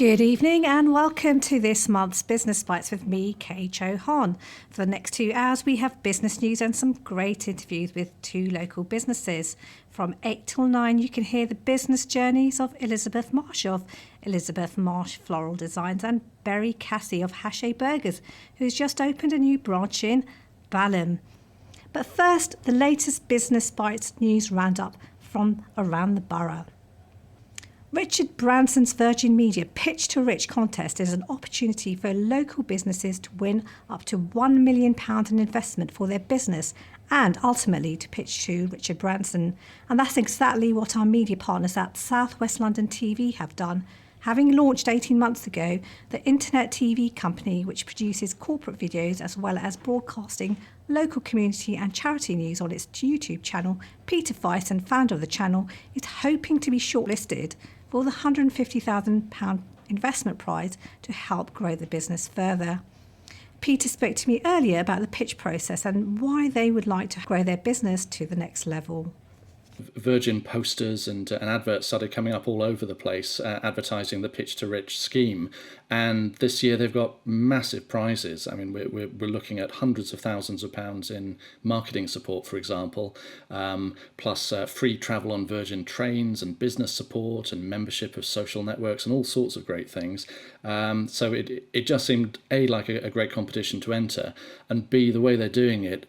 Good evening and welcome to this month's Business Bites with me, Kay Chauhan. For the next 2 hours, we have business news and some great interviews with 2 local businesses. From 8 till 9, you can hear the business journeys of Elizabeth Marsh Floral Designs and Berry Cassie of Hache Burgers, who's just opened a new branch in Balham. But first, the latest Business Bites news roundup from around the borough. Richard Branson's Virgin Media Pitch to Rich contest is an opportunity for local businesses to win up to £1 million in investment for their business and ultimately to pitch to Richard Branson. And that's exactly what our media partners at South West London TV have done. Having launched 18 months ago, the internet TV company, which produces corporate videos as well as broadcasting local community and charity news on its YouTube channel, Peter Fison, founder of the channel, is hoping to be shortlisted for the £150,000 investment prize to help grow the business further. Peter spoke to me earlier about the pitch process and why they would like to grow their business to the next level. Virgin posters and adverts started coming up all over the place, advertising the Pitch to Rich scheme. And this year they've got massive prizes. I mean, we're looking at hundreds of thousands of pounds in marketing support, for example, plus free travel on Virgin trains and business support and membership of social networks and all sorts of great things. So it just seemed, A, like a great competition to enter, and B, the way they're doing it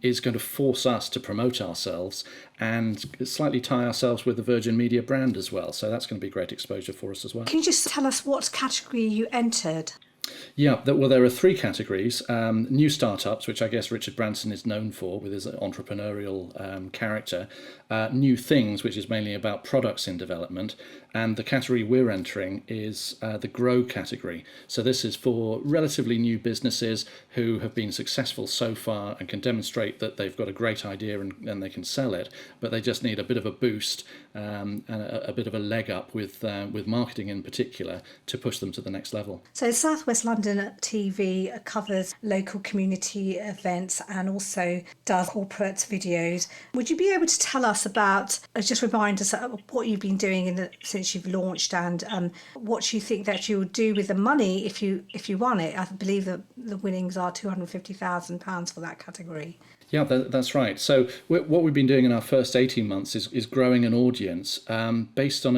is going to force us to promote ourselves and slightly tie ourselves with the Virgin Media brand as well. So that's going to be great exposure for us as well. Can you just tell us what category you entered? Yeah, well, there are 3 categories. New startups, which I guess Richard Branson is known for with his entrepreneurial character. New things, which is mainly about products in development. And the category we're entering is the grow category. So this is for relatively new businesses who have been successful so far and can demonstrate that they've got a great idea and they can sell it, but they just need a bit of a boost and a bit of a leg up with marketing in particular to push them to the next level. So South West London TV covers local community events and also does corporate videos. Would you be able to tell us about, just remind us of what you've been doing since you've launched and what you think that you would do with the money if you won it? I believe that the winnings are £250,000 for that category. Yeah, that's right. So what we've been doing in our first 18 months is growing an audience based on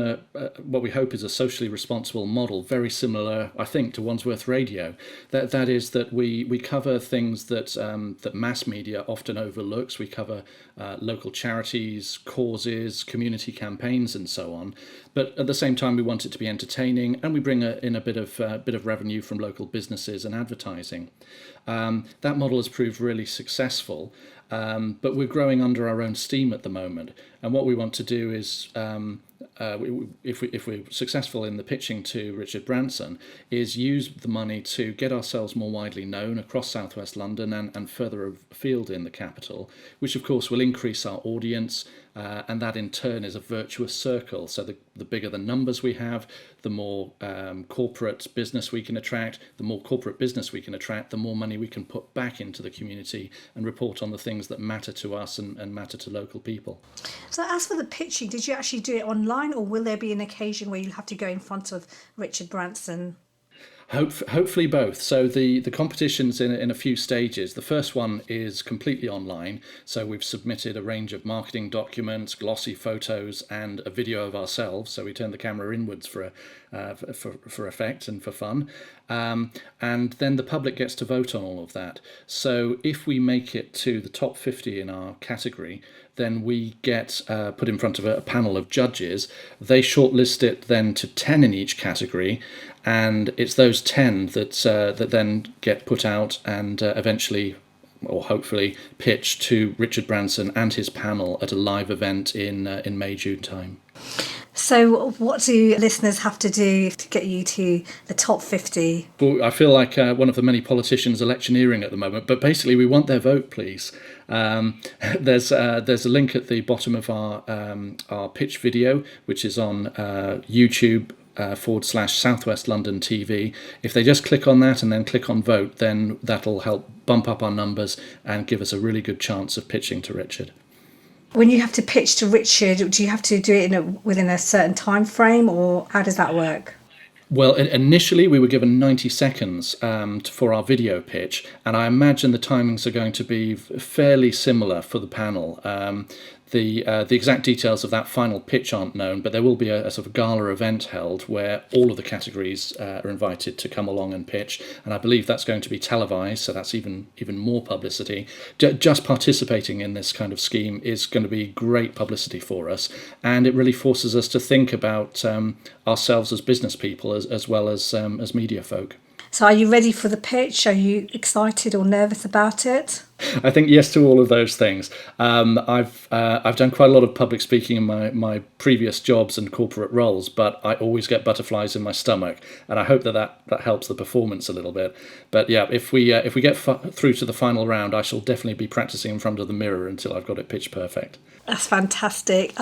what we hope is a socially responsible model, very similar, I think, to Wandsworth Radio. That is that we cover things that mass media often overlooks. We cover local charities, causes, community campaigns, and so on. But at the same time, we want it to be entertaining, and we bring in a bit of revenue from local businesses and advertising. That model has proved really successful, but we're growing under our own steam at the moment. And what we want to do is, if we're successful in the pitching to Richard Branson, is use the money to get ourselves more widely known across South West London and further afield in the capital, which of course will increase our audience, and that in turn is a virtuous circle. So the bigger the numbers we have, the more corporate business we can attract. The more corporate business we can attract, the more money we can put back into the community and report on the things that matter to us and matter to local people. So as for the pitching, did you actually do it online, or will there be an occasion where you'll have to go in front of Richard Branson? Hopefully both. So the competition's in a few stages. The first one is completely online. So we've submitted a range of marketing documents, glossy photos, and a video of ourselves. So we turn the camera inwards for effect and for fun. And then the public gets to vote on all of that. So if we make it to the top 50 in our category, then we get put in front of a panel of judges. They shortlist it then to 10 in each category, and it's those 10 that then get put out and eventually, or hopefully, pitched to Richard Branson and his panel at a live event in May, June time. So what do listeners have to do to get you to the top 50? Well, I feel like one of the many politicians electioneering at the moment, but basically we want their vote, please. There's a link at the bottom of our pitch video, which is on YouTube /South West London TV. If they just click on that and then click on vote, then that'll help bump up our numbers and give us a really good chance of pitching to Richard. When you have to pitch to Richard, do you have to do it within a certain time frame, or how does that work? Well, initially we were given 90 seconds for our video pitch, and I imagine the timings are going to be fairly similar for the panel. The exact details of that final pitch aren't known, but there will be a sort of gala event held where all of the categories are invited to come along and pitch, and I believe that's going to be televised, so that's even more publicity. Just participating in this kind of scheme is going to be great publicity for us, and it really forces us to think about ourselves as business people as well as media folk. So are you ready for the pitch? Are you excited or nervous about it? I think yes to all of those things. I've done quite a lot of public speaking in my previous jobs and corporate roles, but I always get butterflies in my stomach, and I hope that helps the performance a little bit. But yeah, if we get through to the final round, I shall definitely be practicing in front of the mirror until I've got it pitch perfect. That's fantastic.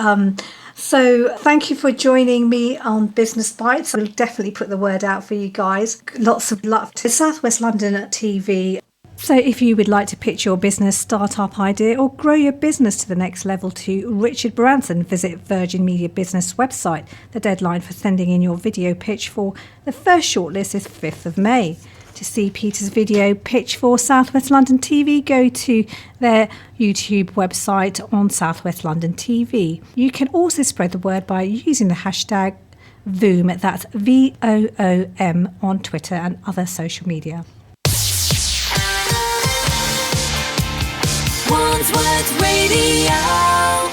So thank you for joining me on Business Bites. I'll definitely put the word out for you guys. Lots of luck to South West London TV. So if you would like to pitch your business startup idea or grow your business to the next level to Richard Branson, visit Virgin Media Business website. The deadline for sending in your video pitch for the first shortlist is 5th of May. To see Peter's video pitch for South West London TV, go to their YouTube website on South West London TV. You can also spread the word by using the hashtag Voom, that's VOOM, on Twitter and other social media. Wandsworth Radio.